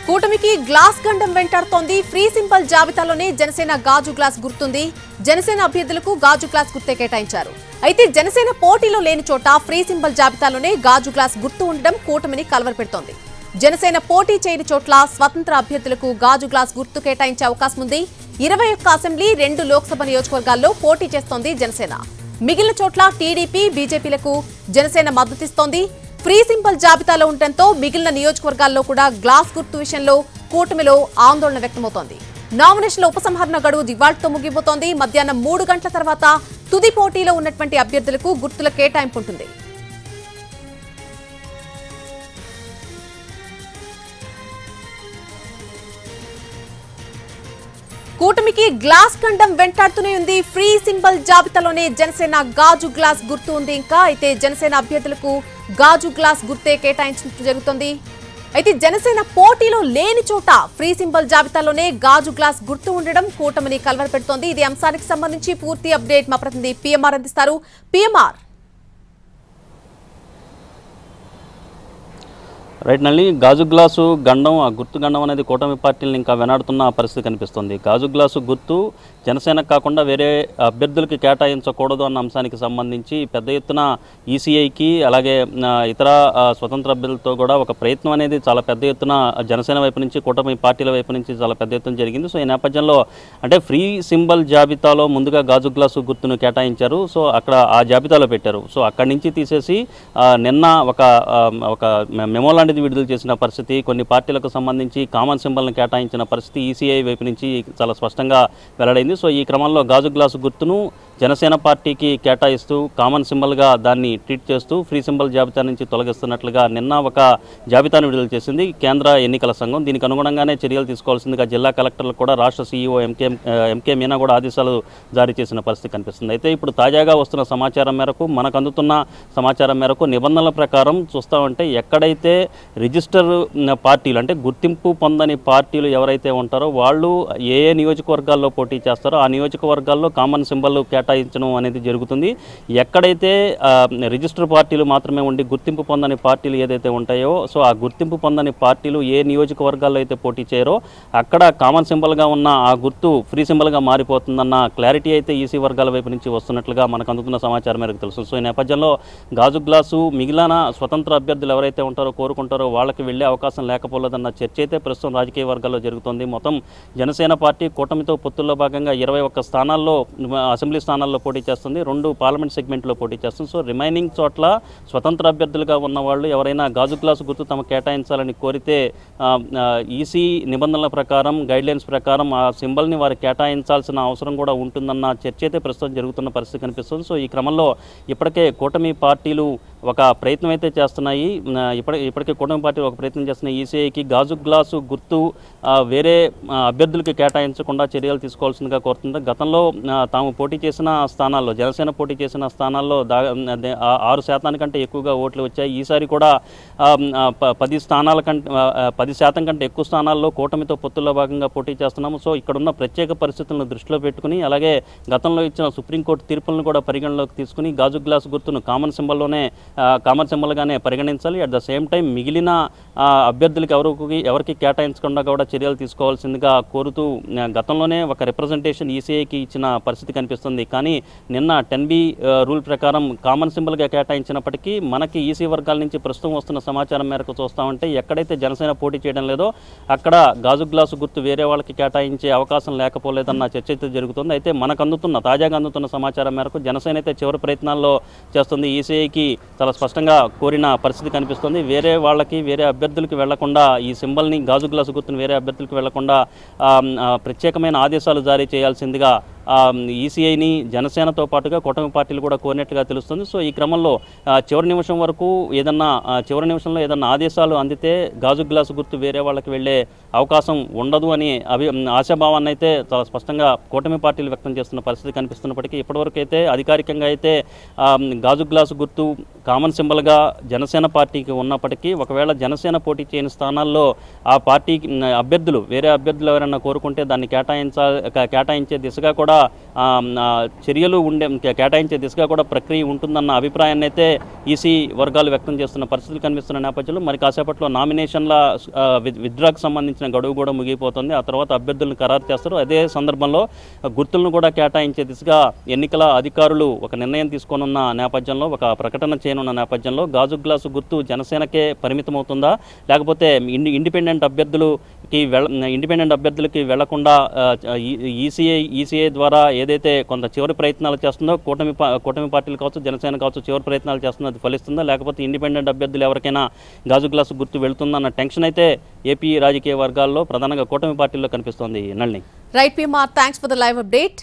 కూటమికి గ్లాస్ గండం వెంటాడుతోంది. Free symbol జాబితాలోనే Janasena గాజు గ్లాస్ గుర్తుంది. జనసేన అభ్యర్థులకు గాజు గ్లాస్ గుర్తే కేటాయించారు. అయితే జనసేన పోటీలో లేని చోట ఫ్రీ సింబల్ జాబితాలోనే గాజు గ్లాస్ గుర్తు ఉండడం కూటమిని కలవరపెడుతోంది. జనసేన పోటీ చేయని చోట్ల స్వతంత్ర అభ్యర్థులకు గాజు గ్లాస్ గుర్తు కేటాయించే అవకాశం ఉంది. 21 అసెంబ్లీ 2 లోక్సభ నియోజకవర్గాల్లో పోటీ చేస్తోంది జనసేన. మిగిలిన చోట్ల టీడీపీ బీజేపీలకు జనసేన మద్దతిస్తోంది. ఫ్రీ సింబల్ జాబితాలో ఉండటంతో మిగిలిన నియోజకవర్గాల్లో కూడా గ్లాస్ గుర్తు విషయంలో కూటమిలో ఆందోళన వ్యక్తమవుతోంది. నామినేషన్ల ఉపసంహరణ గడువు ఇవాళ్టితో ముగిపోతోంది. మధ్యాహ్నం 3 గంటల తర్వాత తుది పోటీలో ఉన్నటువంటి అభ్యర్థులకు గుర్తుల కేటాయింపు ఉంటుంది. కూటమికి గ్లాస్ ఖండం వెంటాడుతూనే ఉంది. ఫ్రీ సింబల్ జాబితాలోనే జనసేన గాజు గ్లాస్ గుర్తు ఉంది. ఇంకా అయితే జనసేన అభ్యర్థులకు గాజు గ్లాస్ గుర్తే కేటాయించినట్టు జరుగుతుంది. అయితే జనసేన పోటీలో లేని చోట ఫ్రీ సింబల్ జాబితాలోనే గాజు గ్లాస్ గుర్తు ఉండడం కూటమిని కలవరపెడుతోంది. ఇది అంశానికి సంబంధించి పూర్తి అప్డేట్ మా ప్రతినిధి పిఎంఆర్ అందిస్తారు. పిఎంఆర్ రైట్ నల్లి, గాజు గ్లాసు గండం, ఆ గుర్తు గండం అనేది కూటమి పార్టీలను ఇంకా వెనాడుతున్న పరిస్థితి కనిపిస్తుంది. గాజు గ్లాసు గుర్తు జనసేనకు కాకుండా వేరే అభ్యర్థులకి కేటాయించకూడదు అన్న అంశానికి సంబంధించి పెద్ద ఎత్తున ఈసీఐకి అలాగే ఇతర స్వతంత్ర అభ్యర్థులతో కూడా ఒక ప్రయత్నం అనేది చాలా పెద్ద ఎత్తున జనసేన వైపు నుంచి కూటమి పార్టీల వైపు నుంచి చాలా పెద్ద ఎత్తున జరిగింది. సో ఈ నేపథ్యంలో అంటే ఫ్రీ సింబల్ జాబితాలో ముందుగా గాజు గ్లాసు గుర్తును కేటాయించారు. సో అక్కడ ఆ జాబితాలో పెట్టారు. సో అక్కడి నుంచి తీసేసి నిన్న ఒక మెమో లాంటిది విడుదల చేసిన పరిస్థితి, కొన్ని పార్టీలకు సంబంధించి కామన్ సింబల్ను కేటాయించిన పరిస్థితి ఈసీఐ వైపు నుంచి చాలా స్పష్టంగా వెల్లడైంది. సో ఈ క్రమంలో గాజు గ్లాసు గుర్తును జనసేన పార్టీకి కేటాయిస్తూ కామన్ సింబల్గా దాన్ని ట్రీట్ చేస్తూ ఫ్రీ సింబల్ జాబితా నుంచి తొలగిస్తున్నట్లుగా నిన్న ఒక జాబితాను విడుదల చేసింది కేంద్ర ఎన్నికల సంఘం. దీనికి అనుగుణంగానే చర్యలు తీసుకోవాల్సిందిగా జిల్లా కలెక్టర్లకు కూడా రాష్ట్ర సీఈఓ ఎంకే మీనా కూడా ఆదేశాలు జారీ చేసిన పరిస్థితి కనిపిస్తుంది. అయితే ఇప్పుడు తాజాగా వస్తున్న సమాచారం మేరకు, మనకు అందుతున్న సమాచారం మేరకు నిబంధనల ప్రకారం చూస్తామంటే ఎక్కడైతే రిజిస్టర్ పార్టీలు అంటే గుర్తింపు పొందని పార్టీలు ఎవరైతే ఉంటారో వాళ్ళు ఏ నియోజకవర్గాల్లో పోటీ చేస్తారో ఆ నియోజకవర్గాల్లో కామన్ సింబల్ కేటాయించడం అనేది జరుగుతుంది. ఎక్కడైతే రిజిస్టర్ పార్టీలు మాత్రమే ఉండి గుర్తింపు పొందని పార్టీలు ఏదైతే ఉంటాయో సో ఆ గుర్తింపు పొందని పార్టీలు ఏ నియోజకవర్గాల్లో అయితే పోటీ చేయరో అక్కడ కామన్ సింబల్గా ఉన్న ఆ గుర్తు ఫ్రీ సింబల్గా మారిపోతుందన్న క్లారిటీ అయితే ఈసీ వర్గాల వైపు నుంచి వస్తున్నట్లుగా మనకు అందుతున్న సమాచారం మేరకు తెలుసు. సో ఈ నేపథ్యంలో గాజు గ్లాసు మిగిలిన స్వతంత్ర అభ్యర్థులు ఎవరైతే ఉంటారో కోరుకుంటారో వాళ్ళకి వెళ్ళే అవకాశం లేకపోలేదన్న చర్చ అయితే ప్రస్తుతం రాజకీయ వర్గాల్లో జరుగుతోంది. మొత్తం జనసేన పార్టీ కూటమితో పొత్తుల్లో భాగంగా 21 స్థానాల్లో అసెంబ్లీ స్థానాల్లో పోటీ చేస్తుంది, 2 పార్లమెంట్ సెగ్మెంట్లో పోటీ చేస్తుంది. సో రిమైనింగ్ చోట్ల స్వతంత్ర అభ్యర్థులుగా ఉన్న వాళ్ళు ఎవరైనా గాజు గ్లాసు గుర్తు తమ కేటాయించాలని కోరితే ఈసీ నిబంధనల ప్రకారం గైడ్లైన్స్ ప్రకారం ఆ సింబల్ని వారు కేటాయించాల్సిన అవసరం కూడా ఉంటుందన్న చర్చ అయితే ప్రస్తుతం జరుగుతున్న పరిస్థితి కనిపిస్తుంది. సో ఈ క్రమంలో ఇప్పటికే కూటమి పార్టీలు ఒక ప్రయత్నం అయితే చేస్తున్నాయి. ఇప్పటికే కూటమి పార్టీలు ఒక ప్రయత్నం చేస్తున్నాయి. ఈసీఐకి గాజు గ్లాసు గుర్తు వేరే అభ్యర్థులకి కేటాయించకుండా చర్యలు తీసుకోవాల్సిందిగా కోరుతుంది. గతంలో తాము పోటీ చేసిన స్థానాల్లో, జనసేన పోటీ చేసిన స్థానాల్లో 6% కంటే ఎక్కువగా ఓట్లు వచ్చాయి. ఈసారి కూడా 10% కంటే ఎక్కువ స్థానాల్లో కూటమితో పొత్తుల్లో భాగంగా పోటీ చేస్తున్నాము. సో ఇక్కడున్న ప్రత్యేక పరిస్థితులను దృష్టిలో పెట్టుకుని అలాగే గతంలో ఇచ్చిన సుప్రీంకోర్టు తీర్పులను కూడా పరిగణలోకి తీసుకుని గాజు గ్లాసు గుర్తును కామన్ సింబల్గానే పరిగణించాలి. అట్ ద సేమ్ టైం మిగిలిన అభ్యర్థులకు ఎవరికి కేటాయించకుండా కూడా చర్యలు తీసుకోవాల్సిందిగా కోరుతూ గతంలోనే ఒక రిప్రజెంటేషన్ ఈసీఐకి ఇచ్చిన పరిస్థితి కనిపిస్తుంది. కానీ నిన్న 10B రూల్ ప్రకారం కామన్ సింబల్గా కేటాయించినప్పటికీ మనకి ఈసీ వర్గాల నుంచి ప్రస్తుతం వస్తున్న సమాచారం మేరకు చూస్తామంటే ఎక్కడైతే జనసేన పోటీ చేయడం లేదో అక్కడ గాజు గ్లాసు గుర్తు వేరే వాళ్ళకి కేటాయించే అవకాశం లేకపోలేదన్న చర్చ అయితే జరుగుతుంది. అయితే తాజాగా అందుతున్న సమాచారం మేరకు జనసేన అయితే చివరి ప్రయత్నాల్లో చేస్తుంది. ఈసీఐకి చాలా స్పష్టంగా కోరిన పరిస్థితి కనిపిస్తుంది. వేరే అభ్యర్థులకు వెళ్లకుండా ఈ సింబల్ని గాజు గ్లాసు గుర్తును వేరే అభ్యర్థులకు వెళ్లకుండా ప్రత్యేకమైన ఆదేశాలు జారీ చేయాల్సిందిగా ఈసీఐని జనసేనతో పాటుగా కూటమి పార్టీలు కూడా కోరినట్లుగా తెలుస్తుంది. సో ఈ క్రమంలో చివరి నిమిషంలో ఏదన్నా ఆదేశాలు అందితే గాజు గ్లాసు గుర్తు వేరే వాళ్ళకి వెళ్లే అవకాశం ఉండదు అని ఆశాభావాన్ని అయితే చాలా స్పష్టంగా కూటమి పార్టీలు వ్యక్తం చేస్తున్న పరిస్థితి కనిపిస్తున్నప్పటికీ ఇప్పటివరకు అయితే అధికారికంగా అయితే గాజు గ్లాసు గుర్తు కామన్ సింబల్గా జనసేన పార్టీకి ఉన్నప్పటికీ ఒకవేళ జనసేన పోటీ చేయని స్థానాల్లో ఆ పార్టీకి వేరే అభ్యర్థులు ఎవరైనా కోరుకుంటే దాన్ని కేటాయించే దిశగా కూడా కూడా చర్యలు కేటాయించే దిశగా కూడా ప్రక్రియ ఉంటుందన్న అభిప్రాయాన్ని అయితే ఈసీ వర్గాలు వ్యక్తం చేస్తున్న పరిస్థితులు కనిపిస్తున్న నేపథ్యంలో మరి కాసేపట్లో నామినేషన్ల విత్డ్రాకు సంబంధించిన గడువు కూడా ముగిపోతుంది. ఆ తర్వాత అభ్యర్థులను ఖరారు చేస్తారు. అదే సందర్భంలో గుర్తులను కూడా కేటాయించే దిశగా ఎన్నికల అధికారులు ఒక నిర్ణయం తీసుకోనున్న నేపథ్యంలో, ఒక ప్రకటన చేయనున్న నేపథ్యంలో గాజు గ్లాసు గుర్తు జనసేనకే పరిమితమవుతుందా, లేకపోతే ఇండిపెండెంట్ అభ్యర్థులకి వెళ్లకుండా ఈసీఐ ద్వారా ఏదైతే కొంత చివరి ప్రయత్నాలు చేస్తుందో కూటమి పార్టీలు కావచ్చు, జనసేన కావచ్చు చివరి ప్రయత్నాలు చేస్తుందో అది ఫలిస్తుందా, లేకపోతే ఇండిపెండెంట్ అభ్యర్థులు ఎవరికైనా గాజు గ్లాసు గుర్తు వెళుతుందన్న టెన్షన్ అయితే ఏపీ రాజకీయ వర్గాల్లో ప్రధానంగా కూటమి పార్టీల్లో కనిపిస్తోంది. Nalini. Right PMR, thanks for the live update.